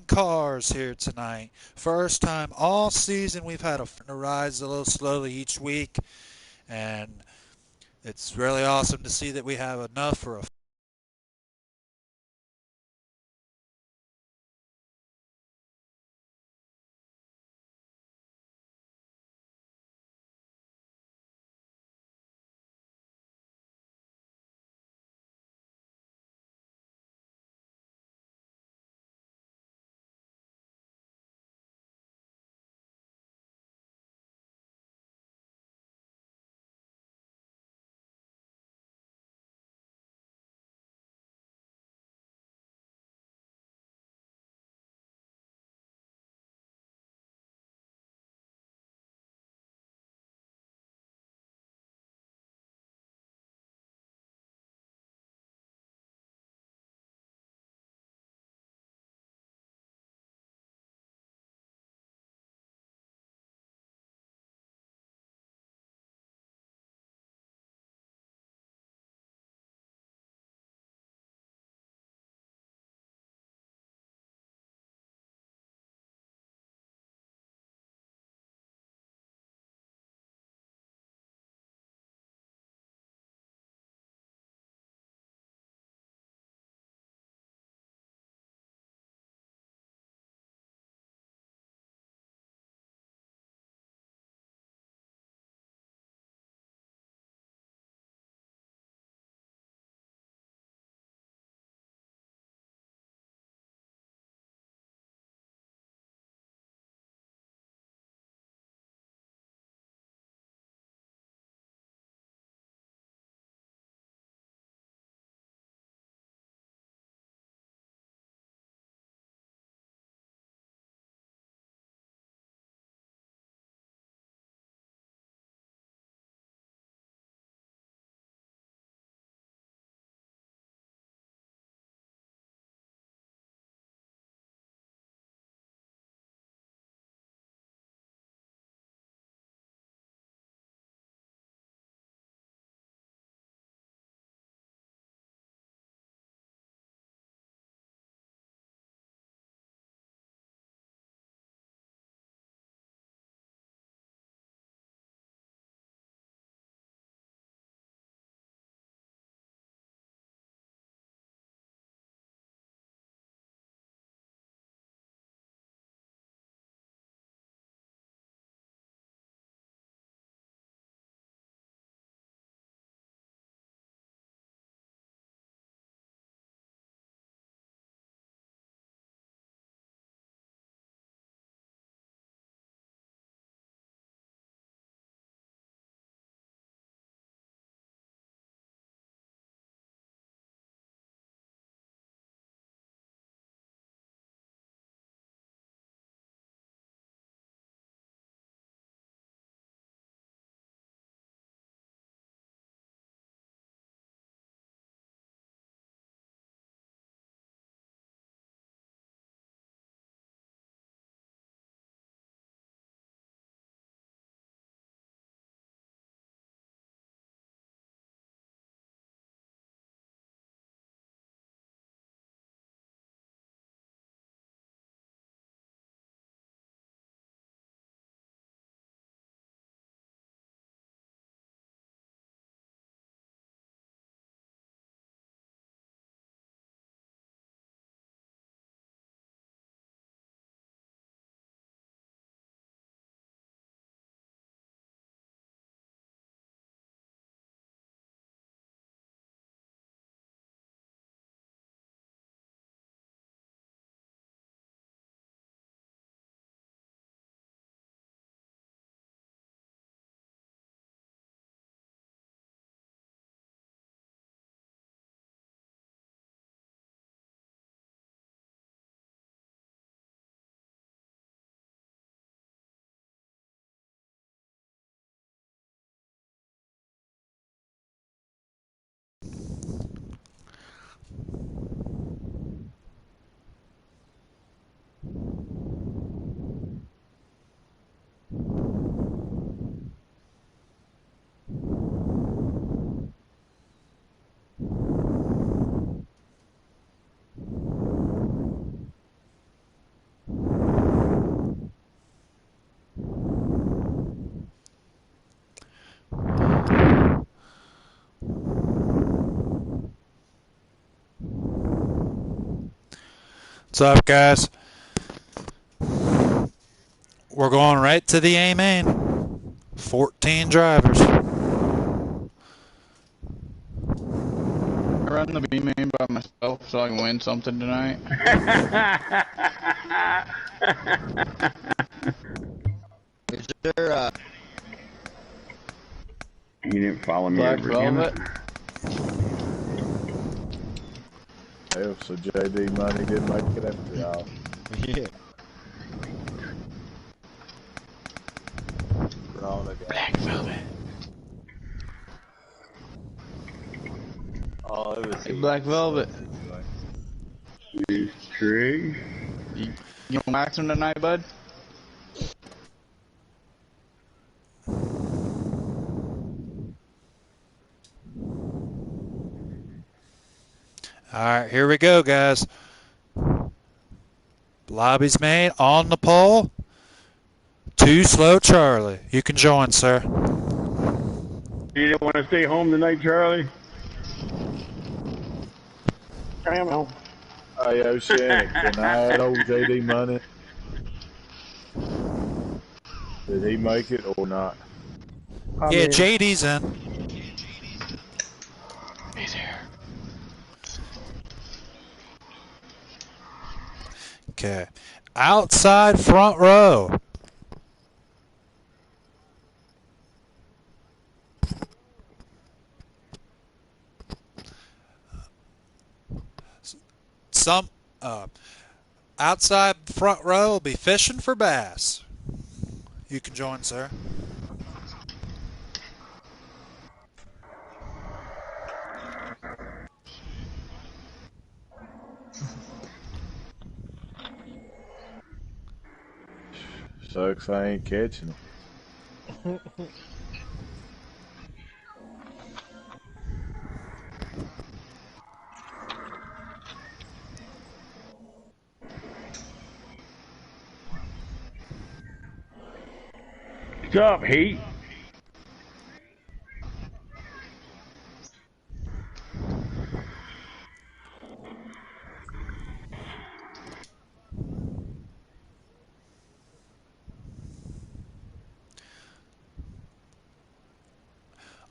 racing cars here tonight. First time all season we've had a rise a little slowly each week, and it's really awesome to see that we have enough for a What's up, guys? We're going right to the A main. 14 drivers. I run the B main by myself so I can win something tonight. Is there You didn't follow me Black over Velvet? Hell, so JD Money didn't make it after y'all. yeah. Black Velvet. Oh, it was Hey, Black Velvet. Trig. You gonna wax him tonight, bud? All right, here we go, guys. Lobby's made on the pole. Too slow, Charlie. You can join, sir. You didn't want to stay home tonight, Charlie? Hey, Oceanic, can I add old JD Money? Did he make it or not? Yeah, JD's in. He's here. Okay. Outside front row. Some outside front row will be fishing for bass. You can join, sir. Sucks I ain't catching him. What's up, Heat?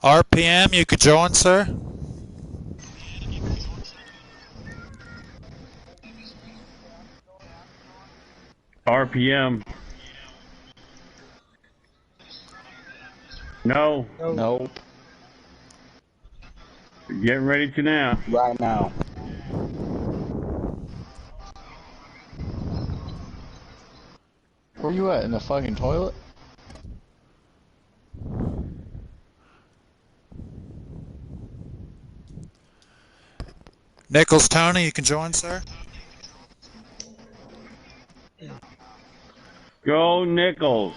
RPM, you could join, sir. RPM. No. Nope. Getting ready to now. Right now. Where you at? In the fucking toilet? Nichols Tony, you can join, sir. Go Nichols.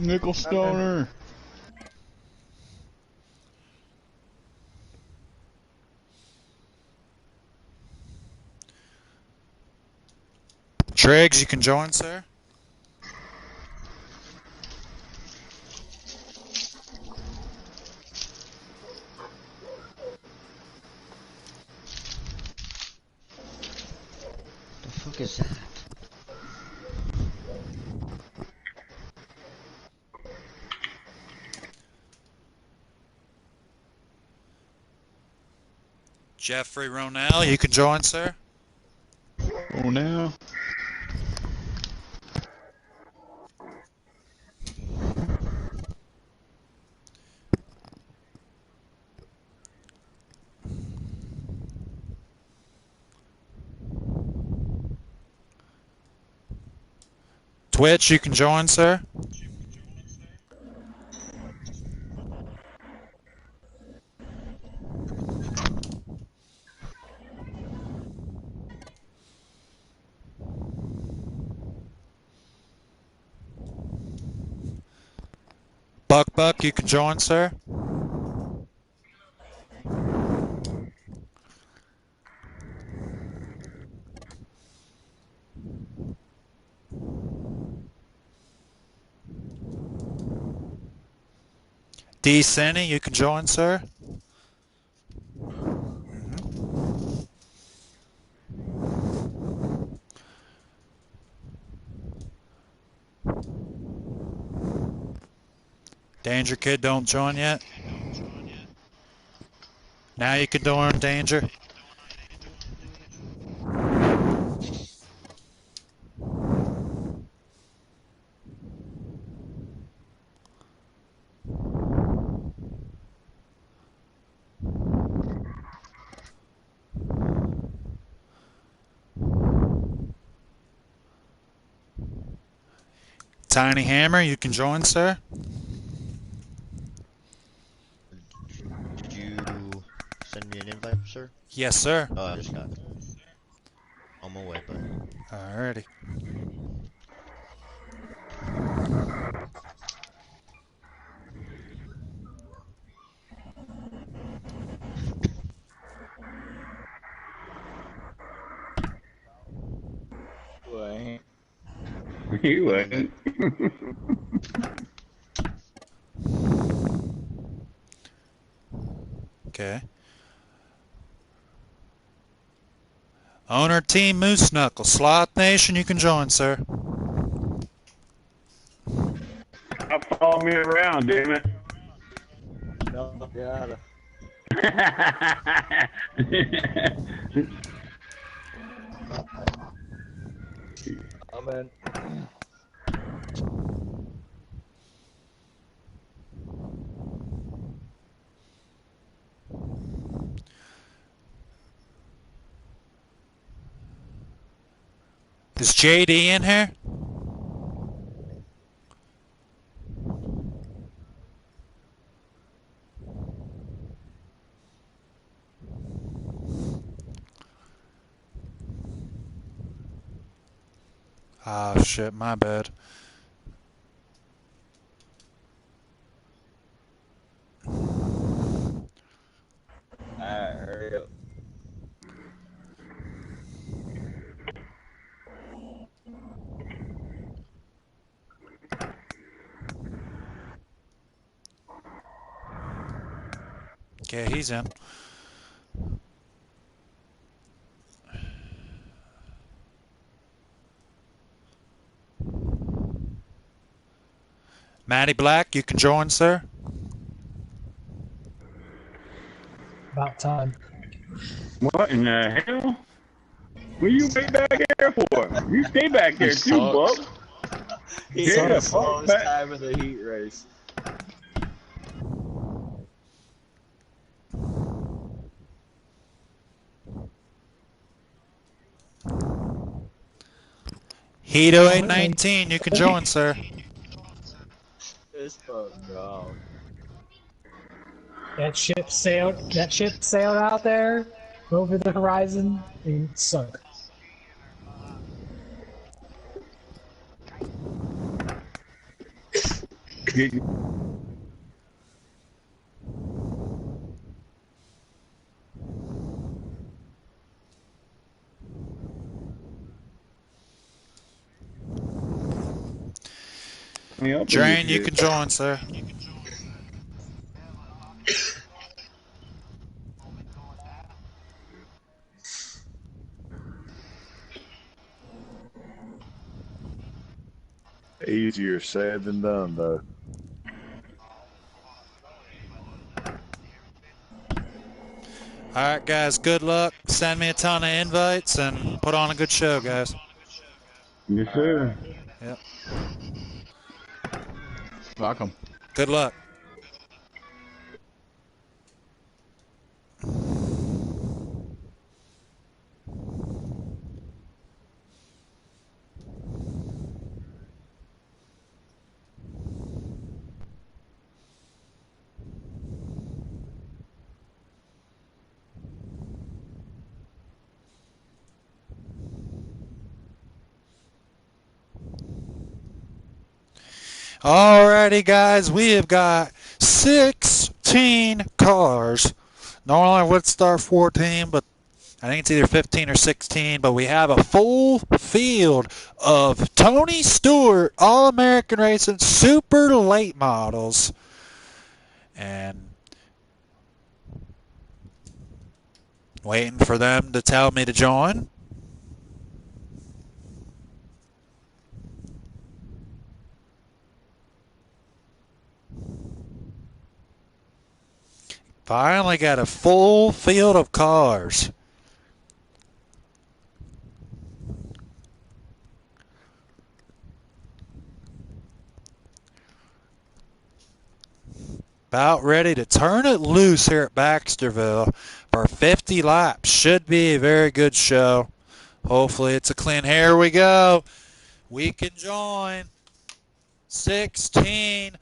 Nickel Stoner. Triggs, you can join, sir. The fuck is that? Jeffrey Ronell, you can join, sir. Oh, now. Twitch, you can join, sir. Buck, you can join, sir. D. Senny, you can join, sir. Danger Kid don't join yet. Now you can join Danger. Tiny Hammer, you can join, sir. Did you send me an invite, sir? Yes, sir. Oh, I just got it. On my way, buddy. Alrighty. Well, You ain't. Okay. Owner Team Moose Knuckle. Sloth Nation, you can join, sir. Follow me around, damn it. no, gotta. I'm in. Is JD in here? Ah, shit, my bad. Alright, hurry up. Okay, he's in. Matty Black, you can join, sir. About time. What in the hell? What you wait back there for? You stay back there too, Buck. He's Yeah, on the fuck slowest that. time of the heat race. Hito 819, you can join, sir. This fucking dog. That ship sailed out there over the horizon and sunk. Get- me up in this Drain, you shit. can join, sir. Easier said than done, though. Alright, guys, good luck. Send me a ton of invites and put on a good show, guys. Yes, sir. Yep. Welcome. Good luck. Alrighty, guys, we have got 16 cars. Normally I would start 14, but I think it's either 15 or 16. But we have a full field of Tony Stewart All-American Racing Super Late Models. And waiting for them to tell me to join. Finally got a full field of cars. About ready to turn it loose here at Baxterville for 50 laps. Should be a very good show. Hopefully it's a clean. Here we go. We can join 16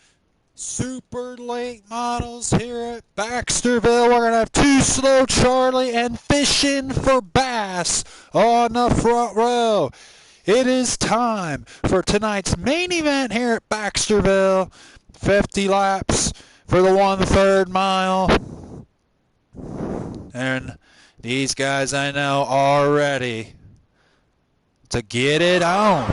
super late models here at Baxterville. We're going to have 2 Slow Charlie and Fishing for Bass on the front row. It is time for tonight's main event here at Baxterville. 50 laps for the 1/3 mile. And these guys I know are ready to get it on.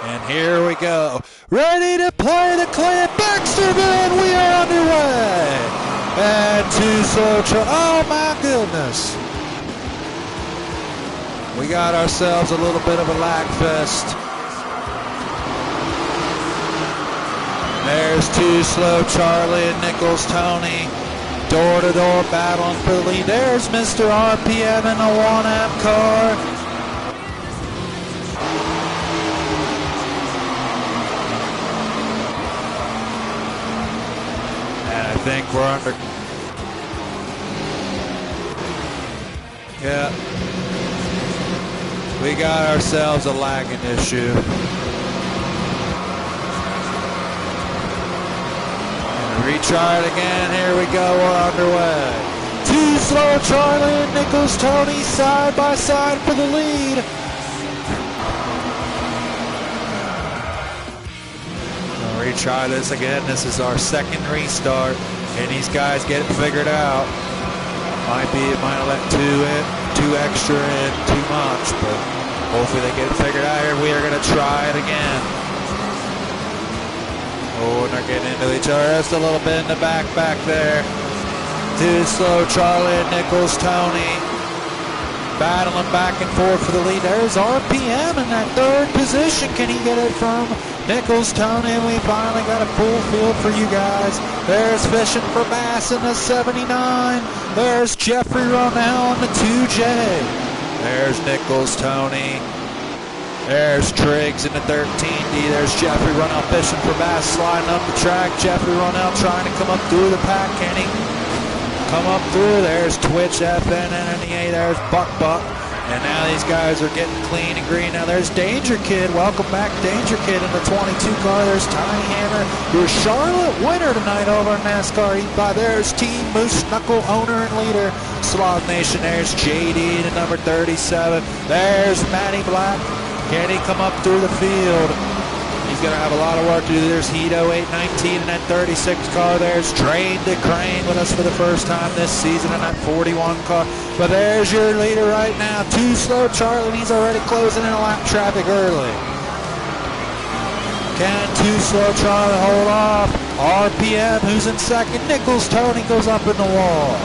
And here we go. Ready to play the clay at Baxterville, and we are underway. And 2 Slow Charlie. Oh my goodness. We got ourselves a little bit of a lag fest. There's 2 Slow Charlie and Nichols Tony. Door-to-door battling for the lead. There's Mr. RPM in the 1-amp car. And I think we're under... Yeah. We got ourselves a lagging issue. Retry it again. Here we go. We're underway. 2 Slow Charlie and Nichols Tony side by side for the lead. We'll retry this again. This is our second restart, and these guys get it figured out. Might have let 2 extra in too much, but hopefully they get it figured out here. We are going to try it again. Oh, and they're getting into each other just a little bit in the back there. 2 Slow Charlie and Nichols Tony battling back and forth for the lead. There's RPM in that 3rd position. Can he get it from Nichols Tony? And we finally got a full field for you guys. There's Fishing for Bass in the 79. There's Jeffrey Ronell in the 2J. There's Nichols Tony. There's Triggs in the 13D. There's Jeffrey Ronell Fishing for Bass sliding up the track. Jeffrey Ronell trying to come up through the pack. Can he come up through? There's Twitch FNNEA. There's Buck. And now these guys are getting clean and green. Now there's Danger Kid. Welcome back, Danger Kid in the 22 car. There's Tiny Hammer, your Charlotte winner tonight over in NASCAR Heat by. There's Team Moose Knuckle owner and leader, Slav Nation. There's JD to number 37. There's Matty Black. Can he come up through the field? He's going to have a lot of work to do. There's Hito 819 in that 36 car. There's Train to Crane with us for the first time this season in that 41 car. But there's your leader right now, 2 Slow Charlie, and he's already closing in a lap traffic early. Can 2 Slow Charlie hold off? RPM, who's in second. Nichols Tony goes up in the wall.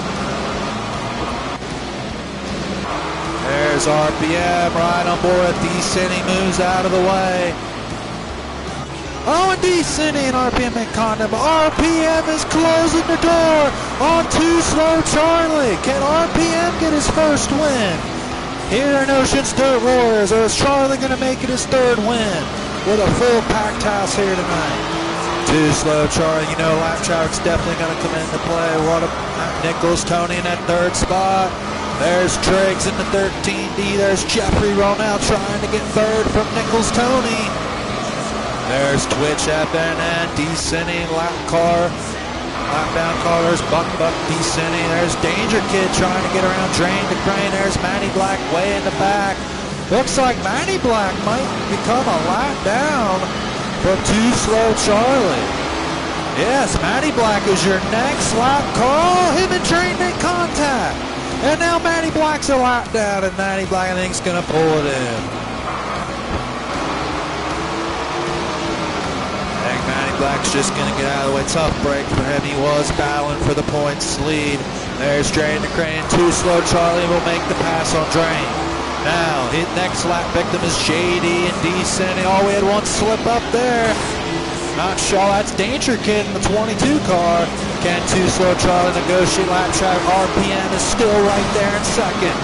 There's RPM right on board. D-Cine moves out of the way. Oh, and D-Cine and RPM in contact, but RPM is closing the door on 2 Slow Charlie. Can RPM get his first win here in Ocean's Dirt Warriors, or is Charlie going to make it his 3rd win with a full packed house here tonight? 2 Slow Charlie, you know lap traffic's definitely going to come into play. What a Nichols Tony in that 3rd spot. There's Triggs in the 13D. There's Jeffrey Ronell trying to get 3rd from Nichols Tony. There's Twitch FNN, D-Cine, lap down car. There's Buck, D-Cine. There's Danger Kid trying to get around Drain to Crane. There's Matty Black way in the back. Looks like Matty Black might become a lap down from 2 Slow Charlie. Yes, Matty Black is your next lap car. Him and Drain make contact. And now Matty Black's a lap down, and Matty Black, I think, is going to pull it in. I think Matty Black's just going to get out of the way. Tough break for him. He was battling for the points lead. There's Drain the Crane. 2 Slow Charlie will make the pass on Drain. Now, his next lap victim is JD and D-Cine. Oh, we had one slip up there. Not sure. That's Danger Kid in the 22 car. Can Too Slow Charlie negotiate lap track? RPM is still right there in second.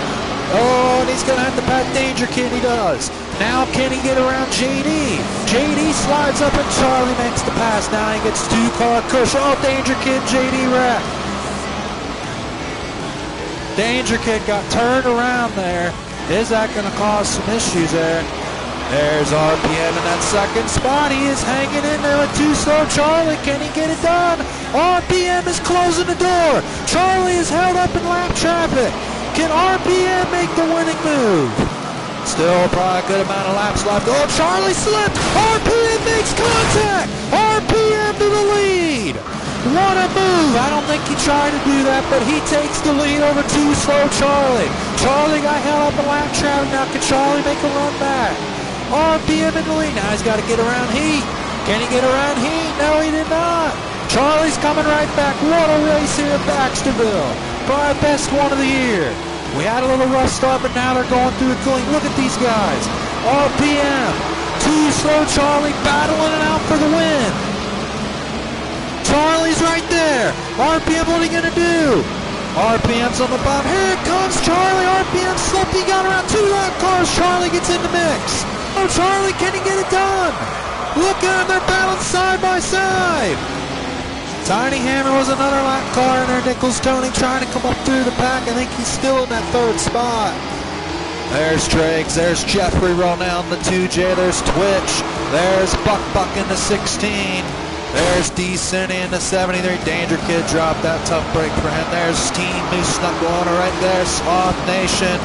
Oh, and he's going to have to pat Danger Kid. He does. Now can he get around JD? JD slides up and Charlie makes the pass. Now he gets 2-car cushion. Oh, Danger Kid, JD wreck. Danger Kid got turned around there. Is that going to cause some issues there? There's RPM in that second spot. He is hanging in there with Too Slow Charlie. Can he get it done? RPM is closing the door. Charlie is held up in lap traffic. Can RPM make the winning move? Still probably a good amount of laps left. Oh, Charlie slipped. RPM makes contact. RPM to the lead. What a move. I don't think he tried to do that, but he takes the lead over Too Slow Charlie. Charlie got held up in lap traffic. Now can Charlie make a run back? RPM in the lead. Now he's got to get around Heat. Can he get around Heat? No, he did not. Charlie's coming right back. What a race here at Baxterville. Probably best one of the year. We had a little rough start, but now they're going through it clean. Look at these guys. RPM. Too Slow Charlie battling it out for the win. Charlie's right there. RPM, what are you going to do? RPM's on the bottom. Here it comes, Charlie. RPM slipped. He got around 2 lap cars. Charlie gets in the mix. Oh, Charlie, can he get it done? Look at them. They're battling side by side. Tiny Hammer was another lap car in there. Nichols Tony trying to come up through the pack. I think he's still in that 3rd spot. There's Driggs. There's Jeffrey Ronell in the 2J. There's Twitch. There's Buck in the 16. There's D. Cindy in the 73. Danger Kid dropped that tough break for him. There's Team Moose Knuckleoner right there. Sloth Nation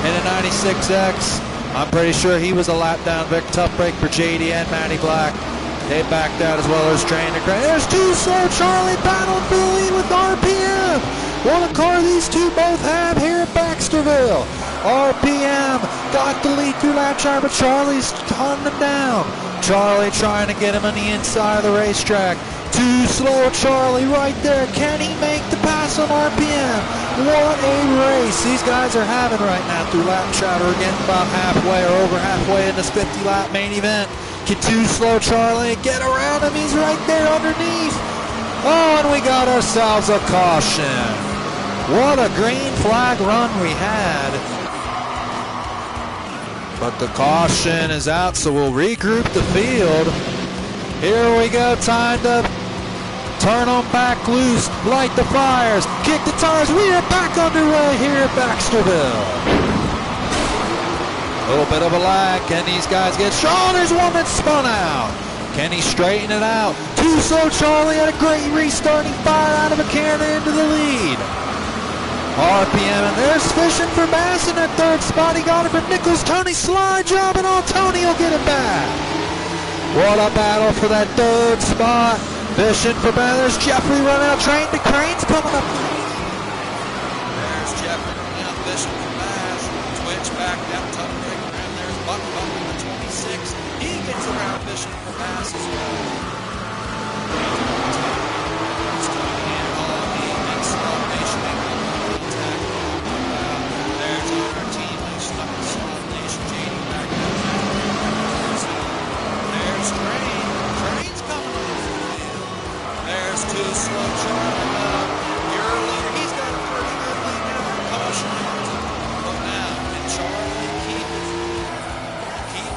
in the 96X. I'm pretty sure he was a lap down. Vic tough break for JD and Matty Black. They backed out as well as Trainer Gray. There's Too Slow Charlie battling for the lead with RPM. What a car these two both have here at Baxterville. RPM got the lead through lap time, but Charlie's hunting them down. Charlie trying to get him on the inside of the racetrack. Too Slow Charlie right there. Can he make the pass on RPM? What a race these guys are having right now through lap chatter. We're getting about halfway or over halfway in this 50-lap main event. Can Too Slow Charlie get around him? He's right there underneath. Oh, and we got ourselves a caution. What a green flag run we had. But the caution is out, so we'll regroup the field. Here we go, time to turn them back loose, light the fires, kick the tires. We are back underway here at Baxterville. A little bit of a lag. Can these guys get shot? There's one that spun out. Can he straighten it out? Too Slow Charlie had a great restart. He fired out of a cannon into the lead. RPM, and there's Fishing for Bass in that 3rd spot. He got it from Nichols. Tony slide job, and Tony will get it back. What a battle for that 3rd spot. Fishing for Bass. There's Jeffrey running out. Train to Crane's coming up. There's Jeffrey running out. Fishing for Bass. Twitch back out. Tough break around. There's Buck in the 26. He gets around Fishing for Bass as well. Too Slow Charlie, your leader, he's got a pretty good lead now for caution. But now, can Charlie keep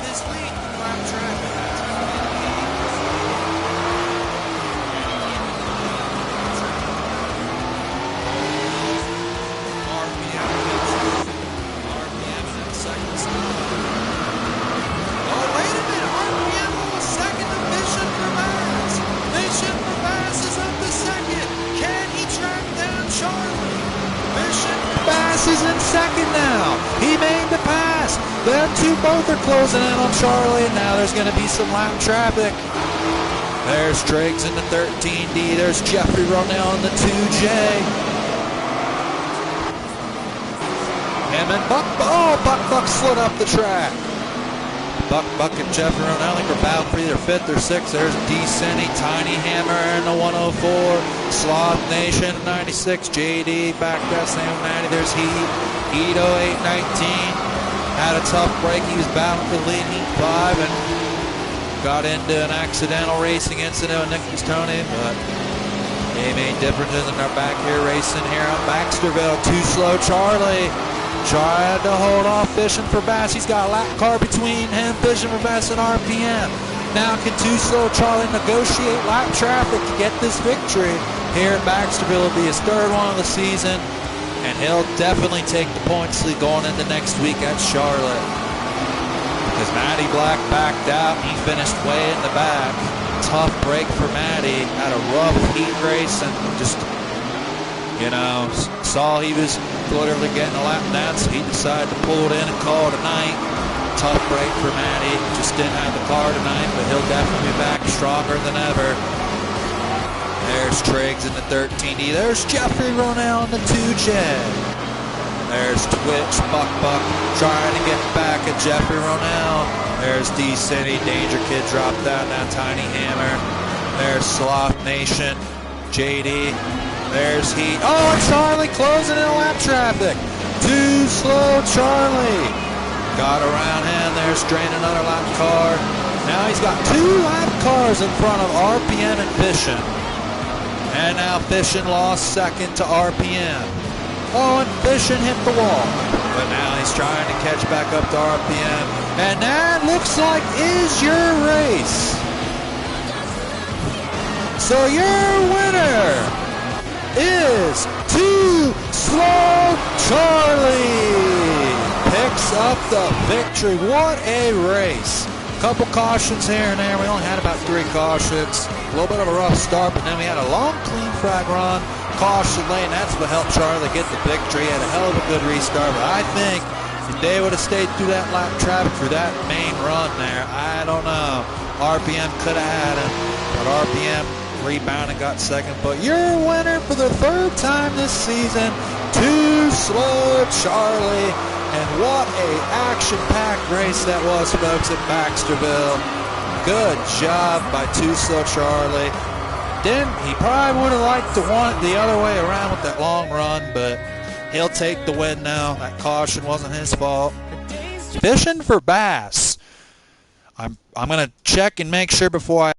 his lead from lap traffic? That's going to be the key. RPM in that 2nd spot. Oh, wait a minute, RPM was 2nd to Fishing for Bass. Fishing for Bass is up to 2nd. Can he track down Charlie? Fishing for Bass is in 2nd now. He made the pass. Them two both are closing in on Charlie, and now there's going to be some lap traffic. There's Driggs in the 13D. There's Jeffrey Ronell in the 2J. Him and Buck. Oh, Buck slid up the track. Buck and Jeffrey Ronell for battle for either 5th or 6th. There's D. Cindy, Tiny Hammer in the 104. Sloth Nation 96. JD back there, same 90. There's Heat 0819. Had a tough break. He was battling for the lead Heat 5 and got into an accidental racing incident with Nichols Tony, but They made differences and they're back here racing here on Baxterville. Too Slow Charlie tried to hold off Fishing for Bass. He's got a lap car between him, Fishing for Bass, and RPM. Now can Too Slow Charlie negotiate lap traffic to get this victory here at Baxterville? It'll be his third one of the season, and he'll definitely take the points lead going into next week at Charlotte. Because Matty Black backed out and he finished way in the back. Tough break for Matty. Had a rough heat race and just, you know, saw he was literally getting a lap down, so he decided to pull it in and call it a night. Tough break for Matty. Just didn't have the car tonight, but he'll definitely be back stronger than ever. There's Triggs in the 13D. There's Jeffrey Ronell in the 2Jet. There's Twitch Buck trying to get back at Jeffrey Ronell. There's D-City, Danger Kid dropped out, now Tiny Hammer. There's Sloth Nation, JD. There's Heat. Oh, and Charlie closing in lap traffic. Too Slow Charlie. Got around him. There's Drain, another lap car. Now he's got 2 lap cars in front of RPM and Fishin'. And now Fishin' lost second to RPM. Oh, and Fishin' hit the wall. But now he's trying to catch back up to RPM. And that looks like is your race. So your winner is Too Slow Charlie. Picks up the victory. What a race. Couple cautions here and there. We only had about 3 cautions. A little bit of a rough start, but then we had a long, clean frag run. Caution lane, that's what helped Charlie get the victory. Had a hell of a good restart, but I think if they would have stayed through that lap traffic through that main run there, I don't know. RPM could have had him, but RPM rebounded, got second. But your winner for the 3rd time this season, Too Slow Charlie. And what a action-packed race that was, folks, at Baxterville. Good job by Too Slow Charlie. He probably would have liked to want it the other way around with that long run, but he'll take the win now. That caution wasn't his fault. Fishing for Bass. I'm going to check and make sure before I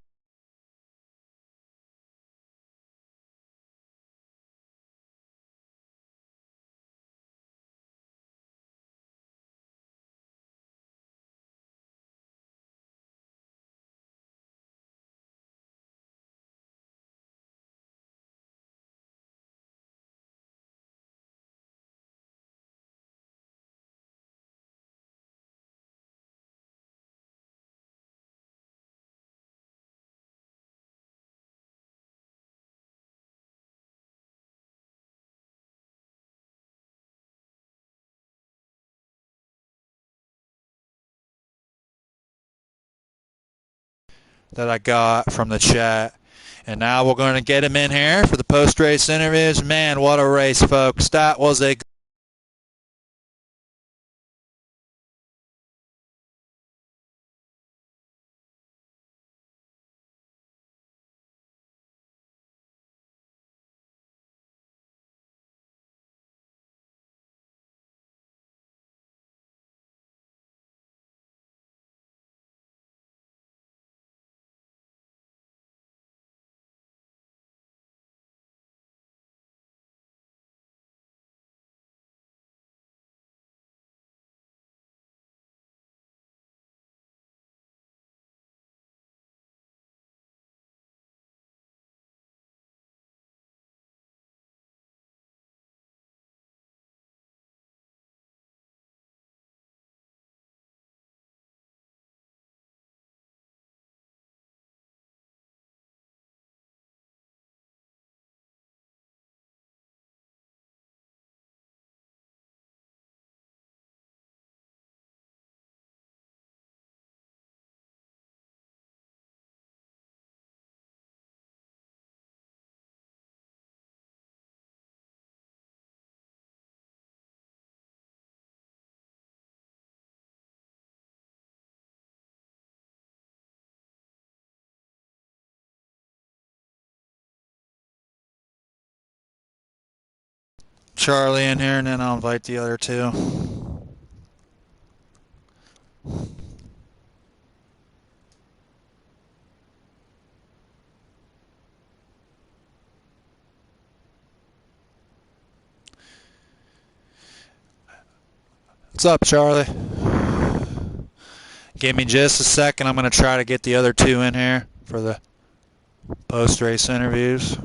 that I got from the chat. And now we're going to get him in here for the post-race interviews. Man, what a race, folks. That was a Charlie in here, and then I'll invite the other 2. What's up, Charlie? Give me just a second. I'm going to try to get the other two in here for the post-race interviews.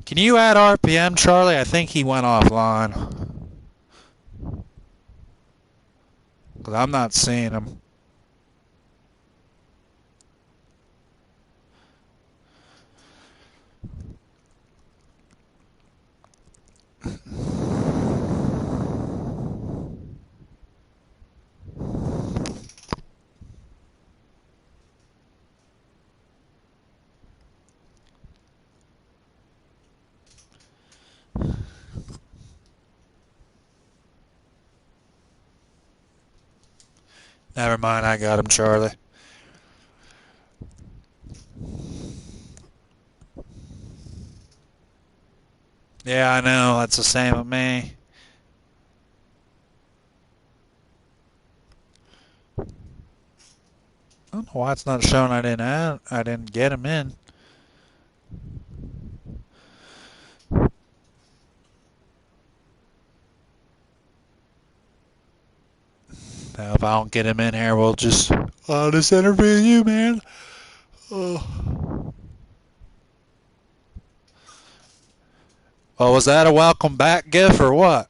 Can you add RPM, Charlie? I think he went offline. Because I'm not seeing him. Never mind, I got him, Charlie. Yeah, I know. That's the same with me. I don't know why it's not showing I didn't get him in. Now, if I don't get him in here, we'll just I'll just interview you, man. Oh. Well, was that a welcome back gif or what?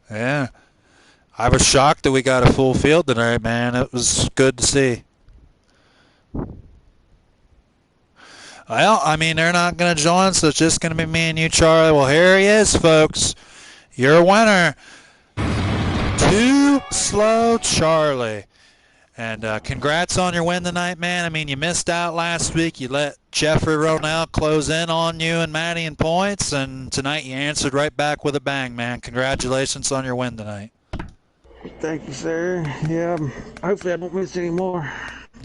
Yeah. I was shocked that we got a full field tonight, man. It was good to see. Well, I mean, they're not going to join, so it's just going to be me and you, Charlie. Well, here he is, folks. Your winner. Too Slow Charlie. And congrats on your win tonight, man. I mean, you missed out last week. You let Jeffrey Ronell close in on you and Maddie in points, and tonight you answered right back with a bang, man. Congratulations on your win tonight. Thank you, sir. Yeah, hopefully I don't miss any more.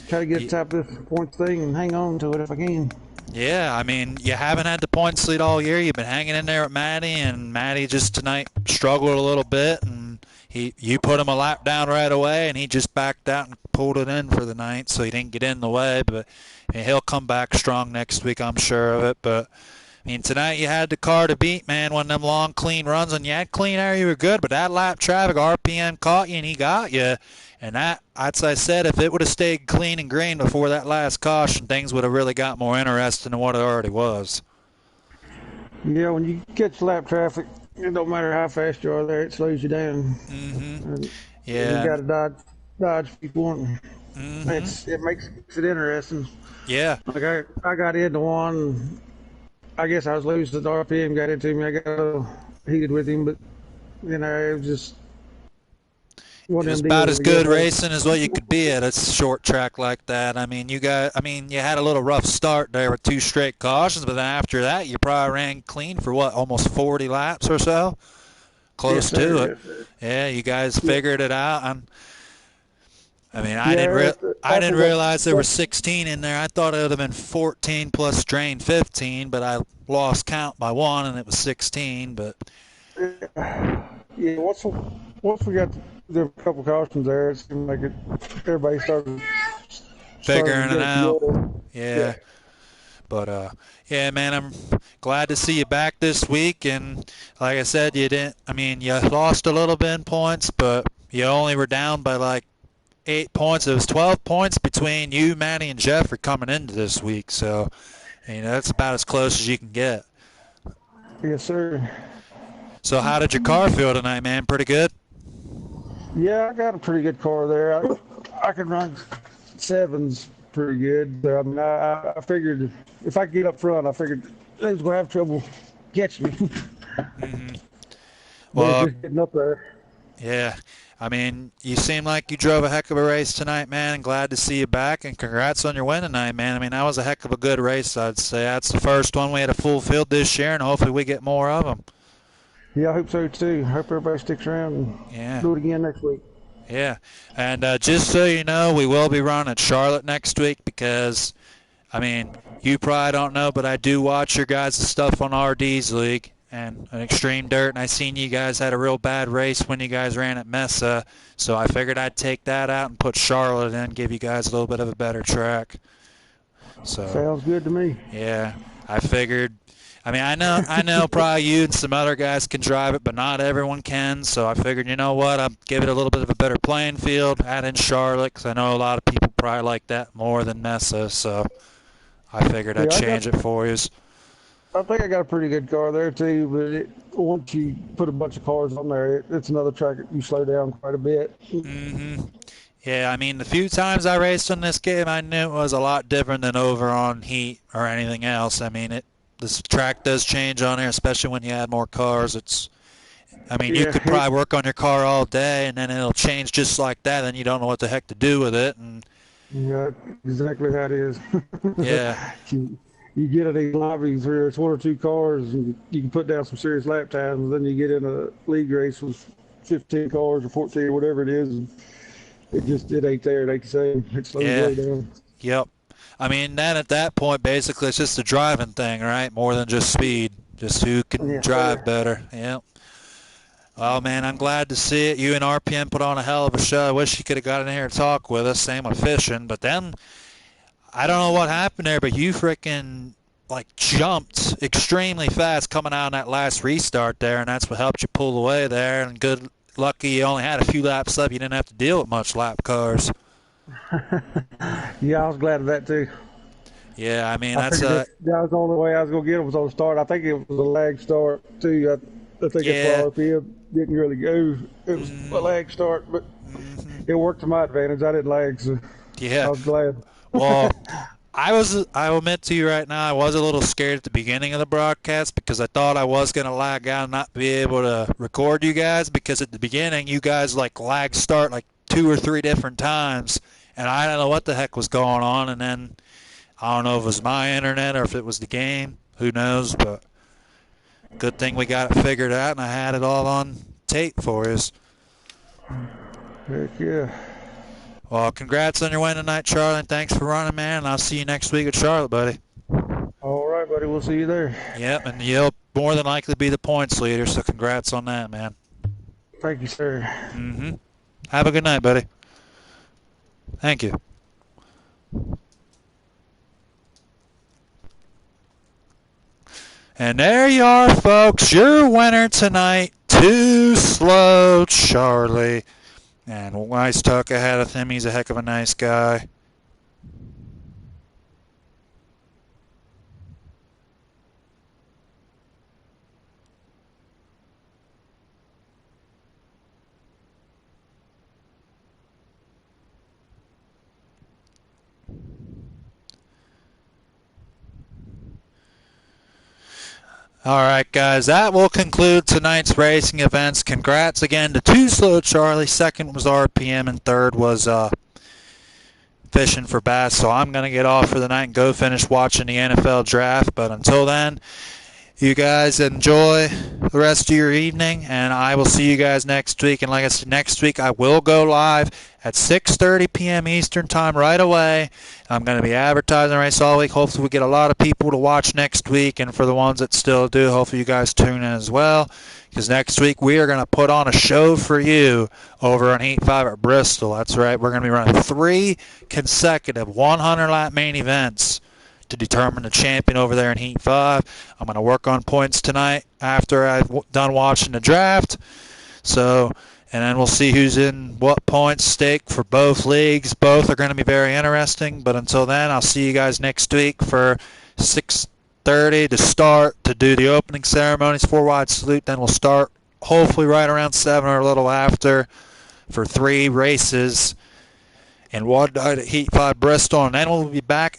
Try to get top of this points thing and hang on to it if I can. Yeah, I mean, you haven't had the points lead all year. You've been hanging in there with Maddie, and Maddie just tonight struggled a little bit, and you put him a lap down right away, and he just backed out and pulled it in for the night, so he didn't get in the way. But I mean, he'll come back strong next week, I'm sure of it. But I mean, tonight you had the car to beat, man. One of them long, clean runs, and you had clean air, you were good. But that lap traffic, RPM caught you, and he got you. And that, as I said, if it would have stayed clean and green before that last caution, things would have really got more interesting than what it already was. Yeah, when you catch lap traffic, it don't matter how fast you are there, it slows you down. Mm-hmm. Yeah. You got to dodge people. And Mm-hmm. it makes it interesting. Yeah. Like I got into one. I guess I was losing. The RPM got into me. I got a little heated with him, but you know, it was just. It was about as good racing as what you could be at a short track like that. I mean, you had a little rough start there with 2 straight cautions, but then after that, you probably ran clean for what, almost 40 laps or so, close to it. Yeah, you guys figured it out. I mean, I didn't realize there were 16 in there. I thought it would have been 14 plus drain 15, but I lost count by 1, and it was 16. But yeah, once we got the couple cautions there, it seemed like everybody started figuring it out. Yeah. But yeah, man, I'm glad to see you back this week. And like I said, you lost a little bit in points, but you only were down by like 8 points. It was 12 points between you, Manny, and Jeffrey coming into this week. So, that's about as close as you can get. Yes, sir. So how did your car feel tonight, man? Pretty good? Yeah, I got a pretty good car there. I can run 7s pretty good. I mean, I figured if I get up front, I figured they was going to have trouble catching me. Mm-hmm. Well, just getting up there. Yeah. I mean, you seem like you drove a heck of a race tonight, man, and glad to see you back, and congrats on your win tonight, man. I mean, that was a heck of a good race, I'd say. That's the first one we had a full field this year, and hopefully we get more of them. Yeah, I hope so, too. I hope everybody sticks around and do it again next week. Yeah, and just so you know, we will be running at Charlotte next week because, I mean, you probably don't know, but I do watch your guys' stuff on RD's League, and an extreme dirt, and I seen you guys had a real bad race when you guys ran at Mesa, so I figured I'd take that out and put Charlotte in, give you guys a little bit of a better track. So Sounds good to me. yeah, I figured. I mean, I know probably you and some other guys can drive it, but not everyone can. So I figured, you know what, I'll give it a little bit of a better playing field, add in Charlotte, because I know a lot of people probably like that more than Mesa. So I figured I'd change it for you. I think I got a pretty good car there too, but once you put a bunch of cars on there, it's another track that you slow down quite a bit. Yeah, I mean, the few times I raced on this game, I knew it was a lot different than over on Heat or anything else. I mean, this track does change on here, especially when you add more cars. You could probably work on your car all day, and then it'll change just like that, and you don't know what the heck to do with it. And yeah, exactly how it is. Yeah. You get in these lobbies where it's one or two cars, and you can put down some serious lap times. Then you get in a league race with 15 cars or 14 or whatever it is, and it ain't there. It ain't the same. It slows way down. Yep. I mean, then at that point, basically, it's just a driving thing, right? More than just speed. Just who can drive better. Yep. Well, man, I'm glad to see it. You and RPM put on a hell of a show. I wish you could have got in here to talk with us. Same with fishing. But then, I don't know what happened there, but you freaking, jumped extremely fast coming out on that last restart there, and that's what helped you pull away there. And lucky you only had a few laps left. You didn't have to deal with much lap cars. Yeah, I was glad of that too. Yeah, I mean, that was the only way I was going to get it was on the start. I think it was a lag start too. I think that's why RPM didn't really go. It was a lag start, but it worked to my advantage. I didn't lag, so I was glad. Well, I will admit to you right now, I was a little scared at the beginning of the broadcast because I thought I was going to lag out and not be able to record you guys, because at the beginning you guys lag start 2 or 3 different times, and I don't know what the heck was going on. And then I don't know if it was my internet or if it was the game. Who knows? But good thing we got it figured out, and I had it all on tape for us. Heck yeah. Well, congrats on your win tonight, Charlie, and thanks for running, man. And I'll see you next week at Charlotte, buddy. All right, buddy. We'll see you there. Yep, and you'll more than likely be the points leader, so congrats on that, man. Thank you, sir. Have a good night, buddy. Thank you. And there you are, folks. Your winner tonight, Too Slow Charlie. And nice talk ahead of him. He's a heck of a nice guy. All right, guys, that will conclude tonight's racing events. Congrats again to Too Slow Charlie. Second was RPM, and third was Fishing for Bass. So I'm going to get off for the night and go finish watching the NFL draft. But until then, you guys enjoy the rest of your evening, and I will see you guys next week. And like I said, next week I will go live at 6:30 p.m. Eastern Time right away. I'm going to be advertising the race all week. Hopefully we get a lot of people to watch next week, and for the ones that still do, hopefully you guys tune in as well, because next week we are going to put on a show for you over on Heat 5 at Bristol. That's right. We're going to be running 3 consecutive 100-lap main events to determine the champion over there in Heat 5. I'm going to work on points tonight after I've done watching the draft. And then we'll see who's in what points stake for both leagues. Both are going to be very interesting. But until then, I'll see you guys next week for 6:30 to start to do the opening ceremonies, 4 wide salute. Then we'll start hopefully right around 7 or a little after for 3 races in one night at Heat 5 Bristol. And then we'll be back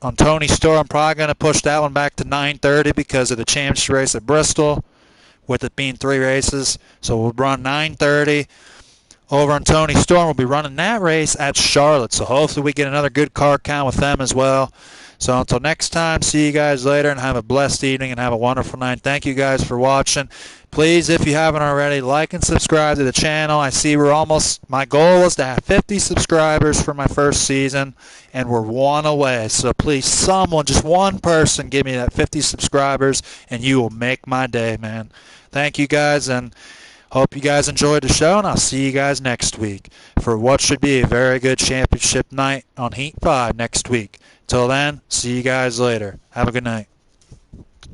on Tony's store. I'm probably going to push that one back to 9:30 because of the championship race at Bristol, with it being 3 races. So we'll run 9:30 over on Tony's store. We'll be running that race at Charlotte. So hopefully we get another good car count with them as well. So until next time, see you guys later and have a blessed evening and have a wonderful night. Thank you guys for watching. Please, if you haven't already, like and subscribe to the channel. I see we're almost, my goal was to have 50 subscribers for my first season, and we're one away. So please, someone, just one person, give me that 50 subscribers, and you will make my day, man. Thank you guys, and hope you guys enjoyed the show, and I'll see you guys next week for what should be a very good championship night on Heat 5 next week. Till then, see you guys later. Have a good night.